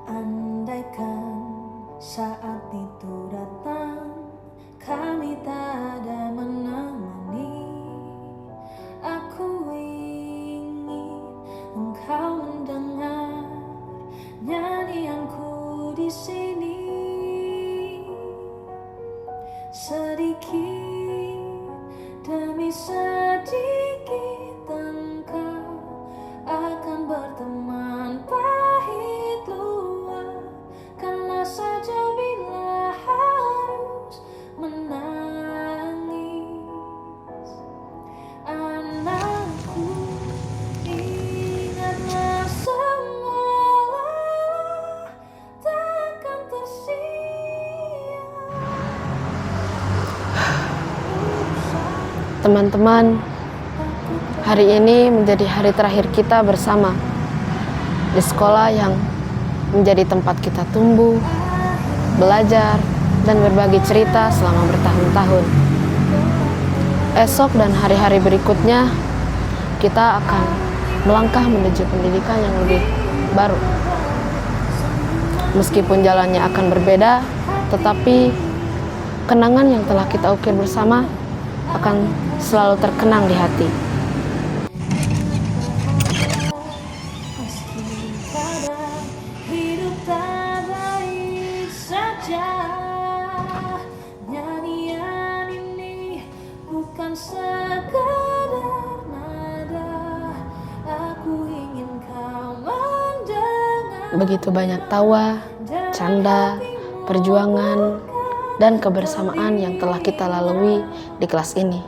Andaikan saat itu datang, kami tak ada menemani. Aku ingin engkau mendengar nyanyianku di sini. Sedikit demi sedikit engkau akan berteman pahit luahkanlah saja bila harus menangis. Anakku, ingatlah semua lelah takkan tersia. Teman-teman, hari ini menjadi hari terakhir kita bersama di sekolah yang menjadi tempat kita tumbuh, belajar, dan berbagi cerita selama bertahun-tahun. Esok dan hari-hari berikutnya, kita akan melangkah menuju pendidikan yang lebih baru. Meskipun jalannya akan berbeda, tetapi kenangan yang telah kita ukir bersama akan selalu terkenang di hati. Meski kadang hidup tak baik saja, nyanyian ini bukan sekadar nada. Aku ingin kau mendengar. Begitu banyak tawa, canda, perjuangan, dan kebersamaan yang telah kita lalui di kelas ini.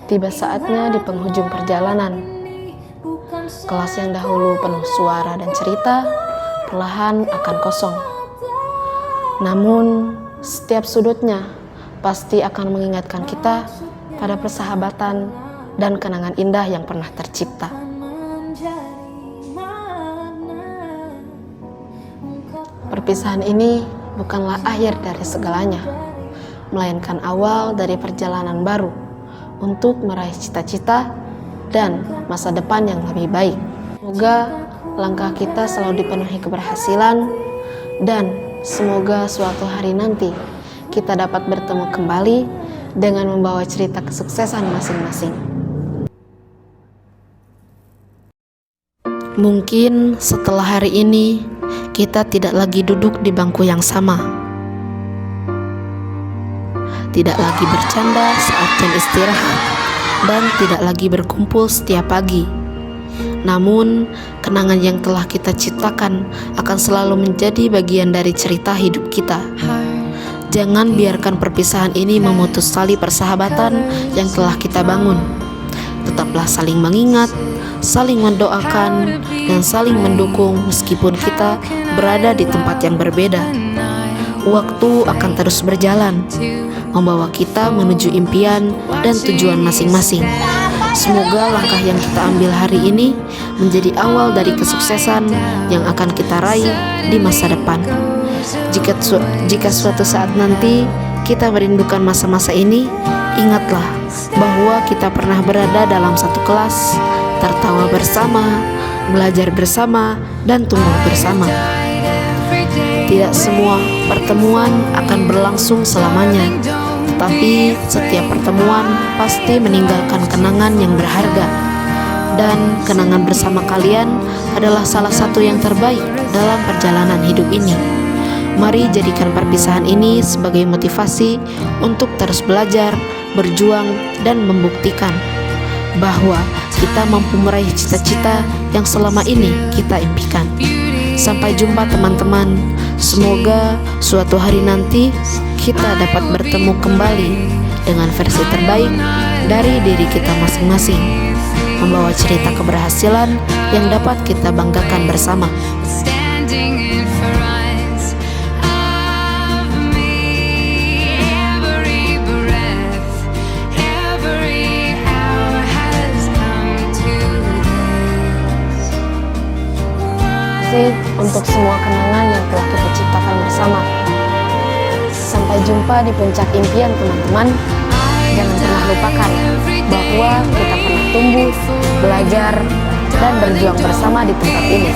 Tiba saatnya di penghujung perjalanan. Kelas yang dahulu penuh suara dan cerita, perlahan akan kosong. Namun, setiap sudutnya pasti akan mengingatkan kita pada persahabatan dan kenangan indah yang pernah tercipta. Perpisahan ini bukanlah akhir dari segalanya, melainkan awal dari perjalanan baru untuk meraih cita-cita dan masa depan yang lebih baik. Semoga langkah kita selalu dipenuhi keberhasilan, dan semoga suatu hari nanti kita dapat bertemu kembali dengan membawa cerita kesuksesan masing-masing. Mungkin setelah hari ini kita tidak lagi duduk di bangku yang sama, tidak lagi bercanda saat jam istirahat, dan tidak lagi berkumpul setiap pagi. Namun, kenangan yang telah kita ciptakan akan selalu menjadi bagian dari cerita hidup kita. Jangan biarkan perpisahan ini memutus tali persahabatan yang telah kita bangun. Tetaplah saling mengingat, saling mendoakan, dan saling mendukung meskipun kita berada di tempat yang berbeda. Waktu akan terus berjalan, membawa kita menuju impian dan tujuan masing-masing. Semoga langkah yang kita ambil hari ini menjadi awal dari kesuksesan yang akan kita raih di masa depan. Jika suatu saat nanti kita merindukan masa-masa ini, ingatlah bahwa kita pernah berada dalam satu kelas, tertawa bersama, belajar bersama, dan tumbuh bersama. Tidak semua pertemuan akan berlangsung selamanya, tetapi setiap pertemuan pasti meninggalkan kenangan yang berharga. Dan kenangan bersama kalian adalah salah satu yang terbaik dalam perjalanan hidup ini. Mari jadikan perpisahan ini sebagai motivasi untuk terus belajar, berjuang, dan membuktikan bahwa kita mampu meraih cita-cita yang selama ini kita impikan. Sampai jumpa teman-teman. Semoga suatu hari nanti kita dapat bertemu kembali dengan versi terbaik dari diri kita masing-masing, membawa cerita keberhasilan yang dapat kita banggakan bersama. Untuk semua kenangan yang telah kita ciptakan bersama. Sampai jumpa di puncak impian teman-teman. Jangan pernah lupakan bahwa kita pernah tumbuh, belajar, dan berjuang bersama di tempat ini.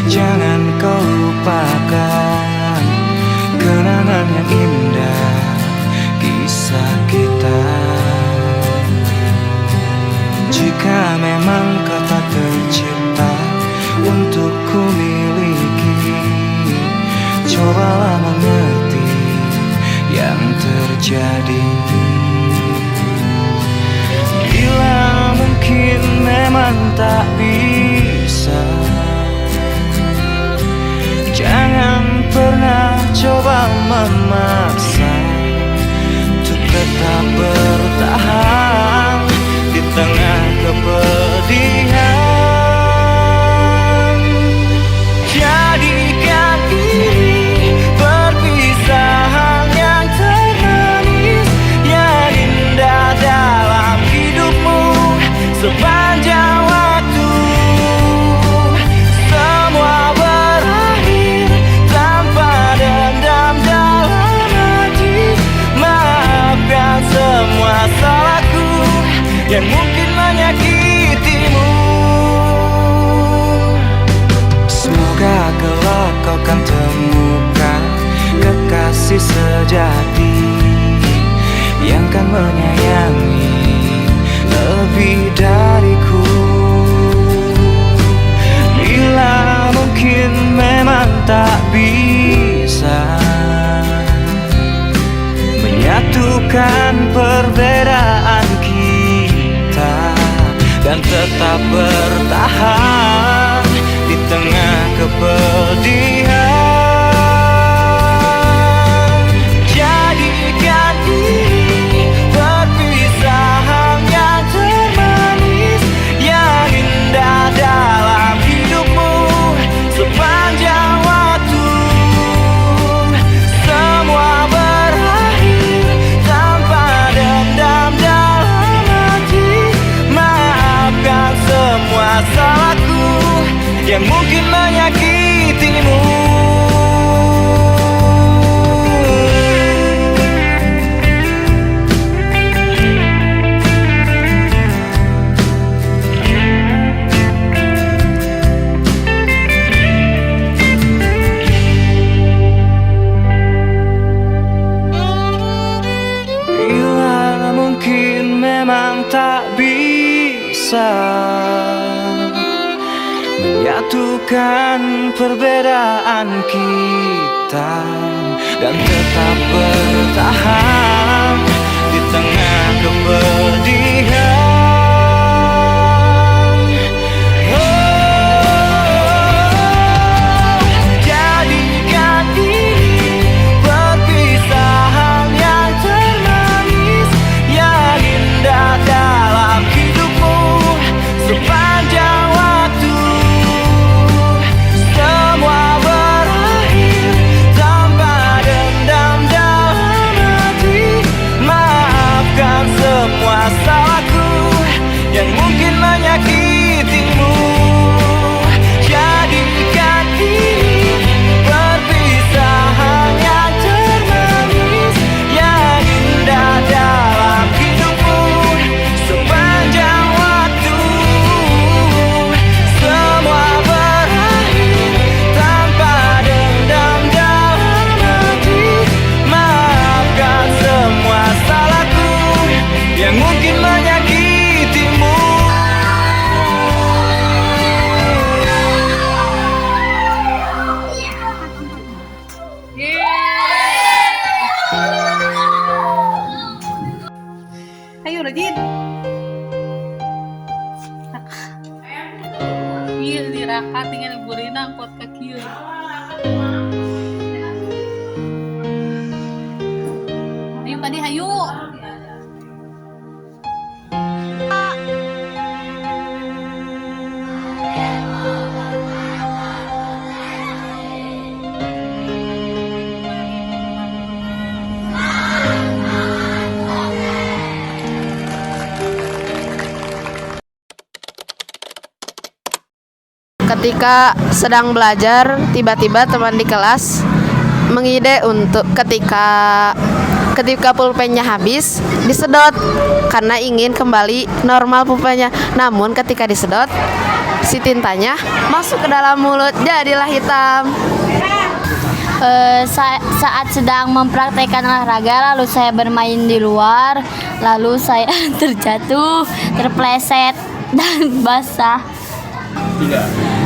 Jangan kau lupakan kenangan yang indah, kisah kita. Jika memang kau tak tercipta untuk ku miliki, cobalah mengerti yang terjadi. Bila mungkin memang tak bisa, jangan pernah coba memaksa untuk tetap bertahan di tengah kepedihan. Jadikan ini perpisahan yang termanis, yang indah dalam hidupmu sepanjang waktu. Semua berakhir tanpa dendam dalam hati. Maafkan semua salahku yang mungkin menyakitimu. Semoga kelak kau kan temukan kekasih sejati yang kan menyayangi lebih dariku. Bila mungkin memang tak bisa menyatukan perbedaan kita dan tetap bertahan di tengah kepedihan. Jadikan ini perpisahan yang termanis, yang indah dalam hidupmu sepanjang waktu. Semua berakhir tanpa dendam dalam hati. Maafkan semua salahku yang mungkin menyakitimu. Bila mungkin memang tak bisa menyatukan perbedaan kita dan tetap bertahan di tengah kepedihan. Jadikan ini perpisahan yang termanis, yang indah dalam hidupmu sepanjang waktu. Semua berakhir tanpa dendam dalam hati. Maafkan semua salahku yang mungkin menyakitimu. Jadikan ini perpisahan yang termanis, yang indah dalam hidupmu sepanjang waktu. Semua berakhir tanpa dendam dalam hati. Maafkan semua salahku yang mungkin menyakitimu. Ayo Rajin. Iya dirakat dengan ibu Rina angkot kaki. Ayo tadi hayu. Ketika sedang belajar, tiba-tiba teman di kelas mengide untuk ketika pulpennya habis disedot karena ingin kembali normal pulpennya. Namun ketika disedot Si tintanya masuk ke dalam mulut, jadilah hitam. Saat sedang mempraktekkan olahraga, lalu saya bermain di luar, lalu saya terjatuh, terpleset dan basah.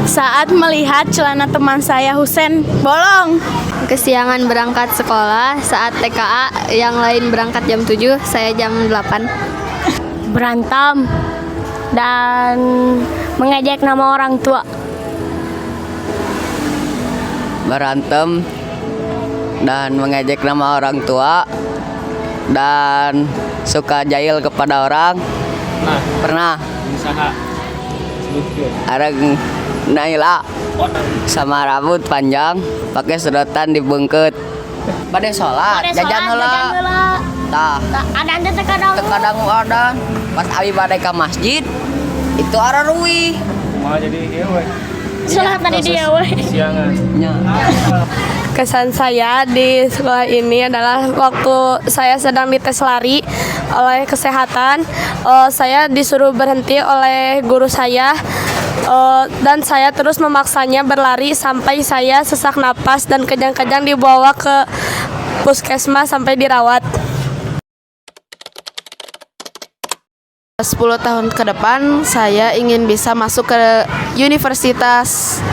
Saat melihat celana teman saya Husen bolong. Kesiangan berangkat sekolah saat TKA yang lain berangkat jam 7, saya jam 8. Berantem dan mengejek nama orang tua. Berantem dan mengejek nama orang tua dan suka jahil kepada orang. Pernah ada Naila sama rambut panjang pakai sedotan dibungkut. Pada sholat jajan heula. Tah Ada terkadang ada pas abi badai ke masjid itu araruwi. Mau jadi ewe. sholat tadi dia weh. Siangan. Kesan saya di sekolah ini adalah waktu saya sedang dites lari oleh kesehatan, saya disuruh berhenti oleh guru saya, dan saya terus memaksanya berlari sampai saya sesak napas dan kejang-kejang dibawa ke puskesmas sampai dirawat. 10 tahun ke depan saya ingin bisa masuk ke universitas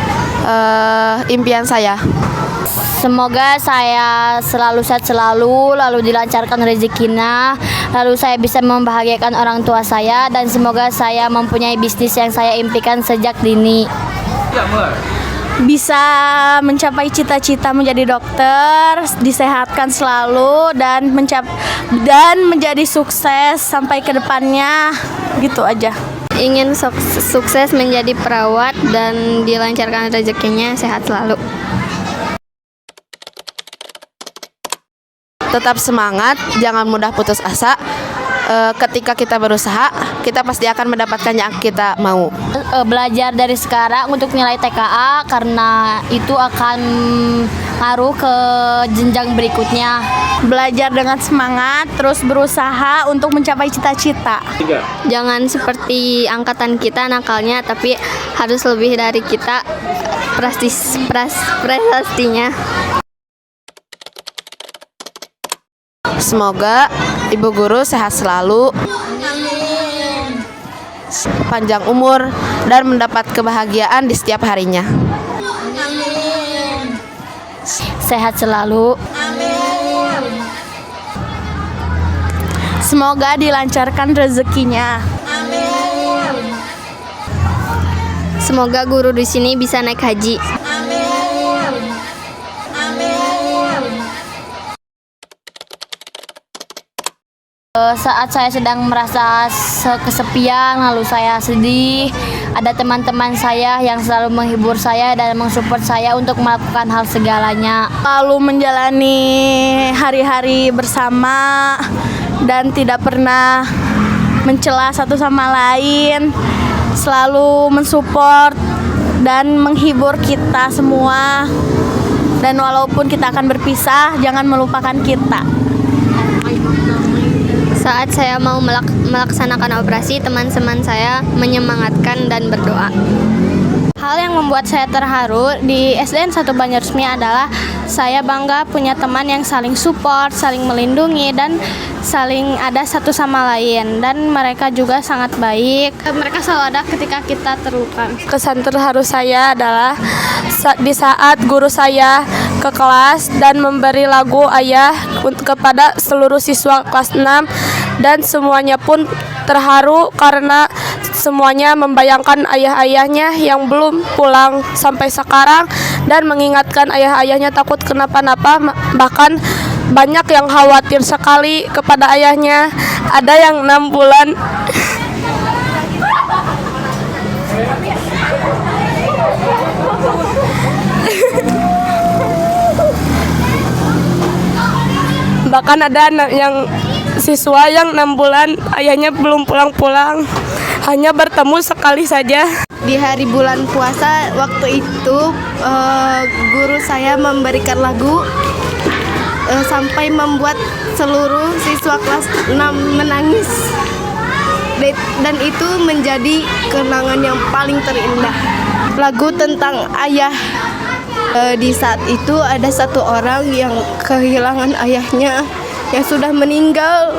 impian saya. Semoga saya selalu sehat selalu, lalu dilancarkan rezekinya, lalu saya bisa membahagiakan orang tua saya, dan semoga saya mempunyai bisnis yang saya impikan sejak dini. Bisa mencapai cita-cita menjadi dokter, disehatkan selalu dan menjadi sukses sampai ke depannya. Gitu aja. Ingin sukses menjadi perawat dan dilancarkan rezekinya, sehat selalu. Tetap semangat, jangan mudah putus asa. Ketika kita berusaha, kita pasti akan mendapatkan yang kita mau. Belajar dari sekarang untuk nilai TKA karena itu akan ngaruh ke jenjang berikutnya. Belajar dengan semangat, terus berusaha untuk mencapai cita-cita. Jangan seperti angkatan kita nakalnya, tapi harus lebih dari kita prestasinya. Semoga Ibu Guru sehat selalu, panjang umur, dan mendapat kebahagiaan di setiap harinya. Sehat selalu. Semoga dilancarkan rezekinya. Semoga guru di sini bisa naik haji. Saat saya sedang merasa kesepian, lalu saya sedih, ada teman-teman saya yang selalu menghibur saya dan mensupport saya untuk melakukan hal segalanya. Lalu menjalani hari-hari bersama dan tidak pernah mencela satu sama lain, selalu mensupport dan menghibur kita semua. Dan walaupun kita akan berpisah, jangan melupakan kita. Saat saya mau melaksanakan operasi, teman-teman saya menyemangatkan dan berdoa. Hal yang membuat saya terharu di SDN 1 Banjarresmi adalah saya bangga punya teman yang saling support, saling melindungi, dan saling ada satu sama lain. Dan mereka juga sangat baik. Mereka selalu ada ketika kita terluka. Kesan terharu saya adalah di saat guru saya ke kelas dan memberi lagu Ayah kepada seluruh siswa kelas 6, dan semuanya pun terharu karena semuanya membayangkan ayah-ayahnya yang belum pulang sampai sekarang dan mengingatkan ayah-ayahnya takut kenapa-napa, bahkan banyak yang khawatir sekali kepada ayahnya. Ada yang 6 bulan bahkan ada yang siswa yang 6 bulan ayahnya belum pulang-pulang, hanya bertemu sekali saja. Di hari bulan puasa waktu itu guru saya memberikan lagu sampai membuat seluruh siswa kelas 6 menangis. dan itu menjadi kenangan yang paling terindah. Lagu tentang ayah. Di saat itu ada satu orang yang kehilangan ayahnya yang sudah meninggal,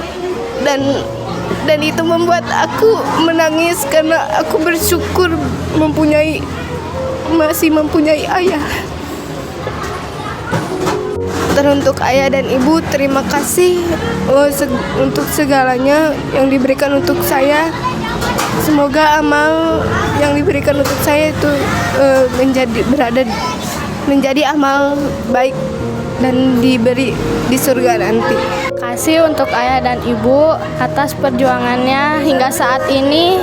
dan itu membuat aku menangis karena aku bersyukur masih mempunyai ayah. Teruntuk ayah dan ibu, terima kasih untuk segalanya yang diberikan untuk saya. Semoga amal yang diberikan untuk saya itu menjadi amal baik dan diberi di surga nanti. Kasih untuk ayah dan ibu atas perjuangannya hingga saat ini,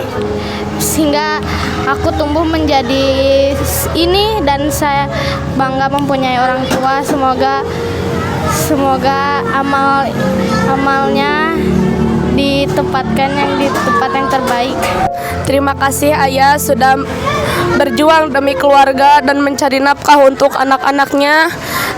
sehingga aku tumbuh menjadi ini dan saya bangga mempunyai orang tua. Semoga amalnya ditempatkan di tempat yang terbaik. Terima kasih ayah sudah berjuang demi keluarga dan mencari nafkah untuk anak-anaknya.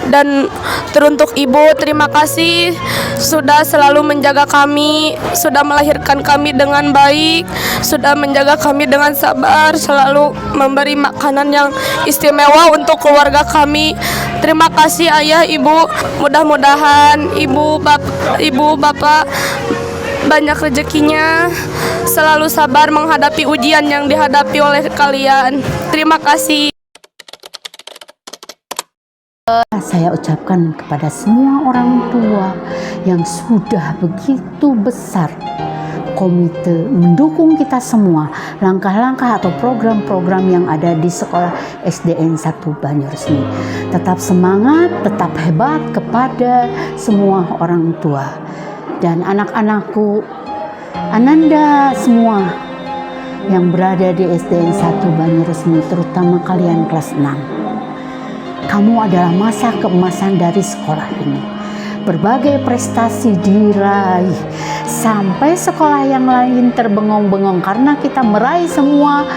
Dan teruntuk ibu, terima kasih sudah selalu menjaga kami, sudah melahirkan kami dengan baik, sudah menjaga kami dengan sabar, selalu memberi makanan yang istimewa untuk keluarga kami. Terima kasih ayah, ibu. Mudah-mudahan ibu bapak banyak rezekinya, selalu sabar menghadapi ujian yang dihadapi oleh kalian. Terima kasih. Saya ucapkan kepada semua orang tua yang sudah begitu besar komite mendukung kita semua langkah-langkah atau program-program yang ada di sekolah SDN 1 Banyuresmi. Tetap semangat, tetap hebat kepada semua orang tua dan anak-anakku, Ananda semua yang berada di SDN 1 Banyuresmi, terutama kalian kelas 6. Kamu adalah masa keemasan dari sekolah ini. Berbagai prestasi diraih sampai sekolah yang lain terbengong-bengong karena kita meraih semua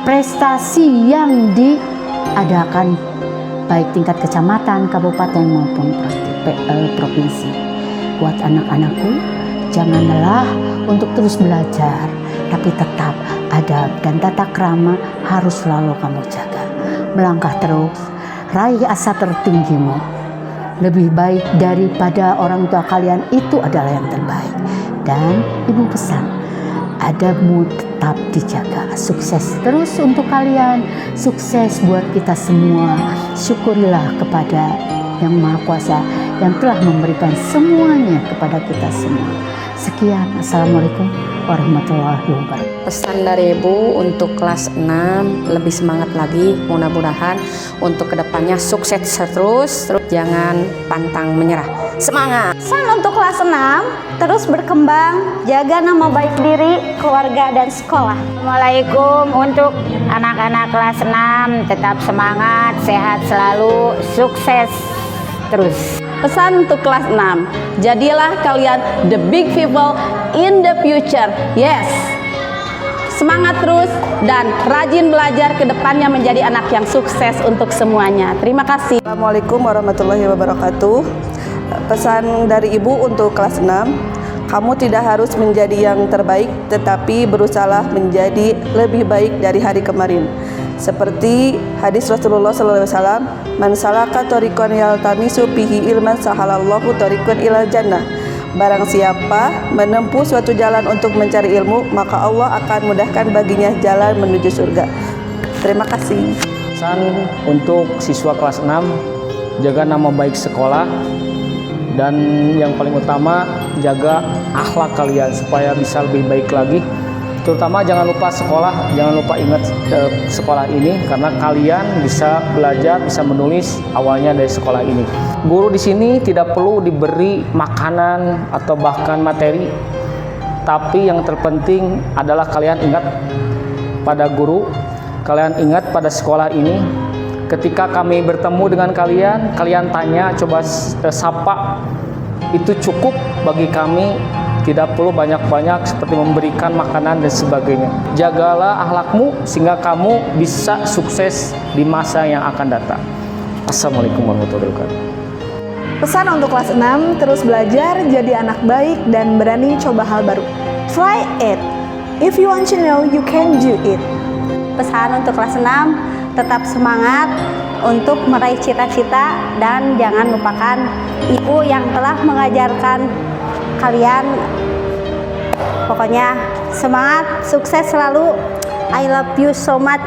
prestasi yang diadakan baik tingkat kecamatan, kabupaten maupun provinsi. Buat anak-anakku, jangan lelah untuk terus belajar, tapi tetap adab dan tata krama harus selalu kamu jaga. Melangkah terus, raih asa tertinggimu. Lebih baik daripada orang tua kalian itu adalah yang terbaik. Dan ibu pesan, adabmu tetap dijaga. Sukses terus untuk kalian, sukses buat kita semua. Syukurilah kepada Yang Maha Kuasa yang telah memberikan semuanya kepada kita semua. Sekian, Assalamualaikum warahmatullahi wabarakatuh. Pesan dari Ibu untuk kelas 6, lebih semangat lagi, mudah-mudahan untuk kedepannya sukses terus, jangan pantang menyerah, semangat. Pesan untuk kelas 6, terus berkembang, jaga nama baik diri, keluarga, dan sekolah. Assalamualaikum untuk anak-anak kelas 6, tetap semangat, sehat selalu, sukses terus. Pesan untuk kelas 6, jadilah kalian the big people in the future. Yes, semangat terus dan rajin belajar ke depannya menjadi anak yang sukses untuk semuanya. Terima kasih. Assalamualaikum warahmatullahi wabarakatuh. Pesan dari Ibu untuk kelas 6, kamu tidak harus menjadi yang terbaik, tetapi berusahalah menjadi lebih baik dari hari kemarin. Seperti hadis Rasulullah SAW, man salaka thoriqan yaltamisu fihi ilman sahalallahu thoriqan ilal jannah. Barang siapa menempuh suatu jalan untuk mencari ilmu, maka Allah akan mudahkan baginya jalan menuju surga. Terima kasih. Pesan untuk siswa kelas 6, jaga nama baik sekolah, dan yang paling utama jaga akhlak kalian supaya bisa lebih baik lagi. Terutama jangan lupa sekolah, jangan lupa ingat sekolah ini karena kalian bisa belajar, bisa menulis awalnya dari sekolah ini. Guru di sini tidak perlu diberi makanan atau bahkan materi, tapi yang terpenting adalah kalian ingat pada guru, kalian ingat pada sekolah ini. Ketika kami bertemu dengan kalian, kalian tanya, coba sapa, itu cukup bagi kami. Tidak perlu banyak-banyak seperti memberikan makanan dan sebagainya. Jagalah akhlakmu sehingga kamu bisa sukses di masa yang akan datang. Assalamualaikum warahmatullahi wabarakatuh. Pesan untuk kelas 6, terus belajar, jadi anak baik dan berani coba hal baru. Try it. If you want to know, you can do it. Pesan untuk kelas 6, tetap semangat untuk meraih cita-cita dan jangan lupakan ibu yang telah mengajarkan kalian. Pokoknya semangat, sukses selalu. I love you so much.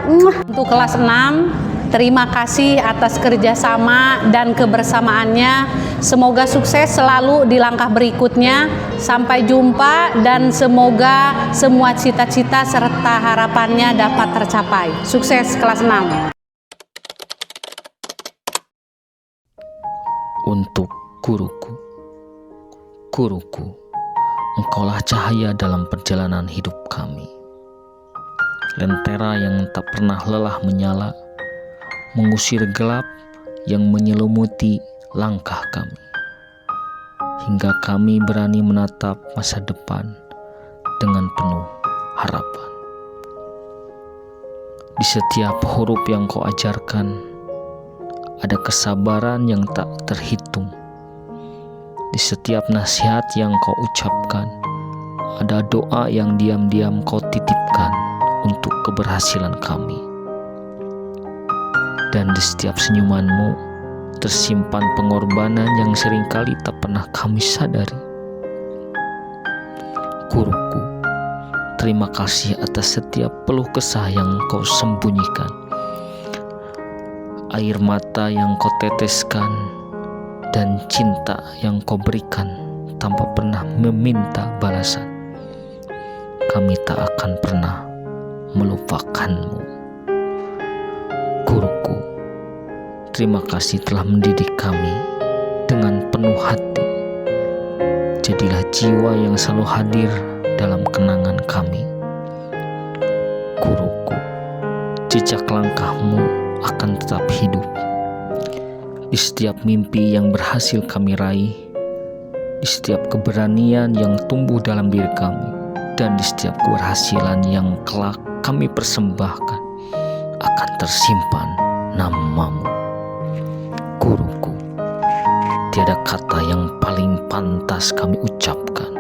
Untuk kelas 6, terima kasih atas kerjasama dan kebersamaannya. Semoga sukses selalu di langkah berikutnya. Sampai jumpa dan semoga semua cita-cita serta harapannya dapat tercapai. Sukses kelas 6. Untuk guruku, guruku, engkaulah cahaya dalam perjalanan hidup kami. Lentera yang tak pernah lelah menyala, mengusir gelap yang menyelimuti langkah kami, hingga kami berani menatap masa depan dengan penuh harapan. Di setiap huruf yang kau ajarkan, ada kesabaran yang tak terhitung. Di setiap nasihat yang kau ucapkan, ada doa yang diam-diam kau titipkan untuk keberhasilan kami. Dan di setiap senyumanmu tersimpan pengorbanan yang seringkali tak pernah kami sadari. Guruku, terima kasih atas setiap peluh kesah yang kau sembunyikan, air mata yang kau teteskan, dan cinta yang kau berikan tanpa pernah meminta balasan. Kami tak akan pernah melupakanmu. Guruku, terima kasih telah mendidik kami dengan penuh hati. Jadilah jiwa yang selalu hadir dalam kenangan kami. Guruku, jejak langkahmu akan tetap hidup di setiap mimpi yang berhasil kami raih, di setiap keberanian yang tumbuh dalam diri kami, dan di setiap keberhasilan yang kelak kami persembahkan akan tersimpan namamu. Guruku, tiada kata yang paling pantas kami ucapkan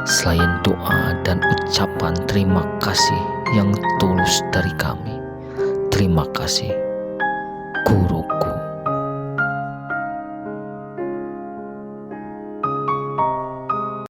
selain doa dan ucapan terima kasih yang tulus dari kami. Terima kasih, Guruku.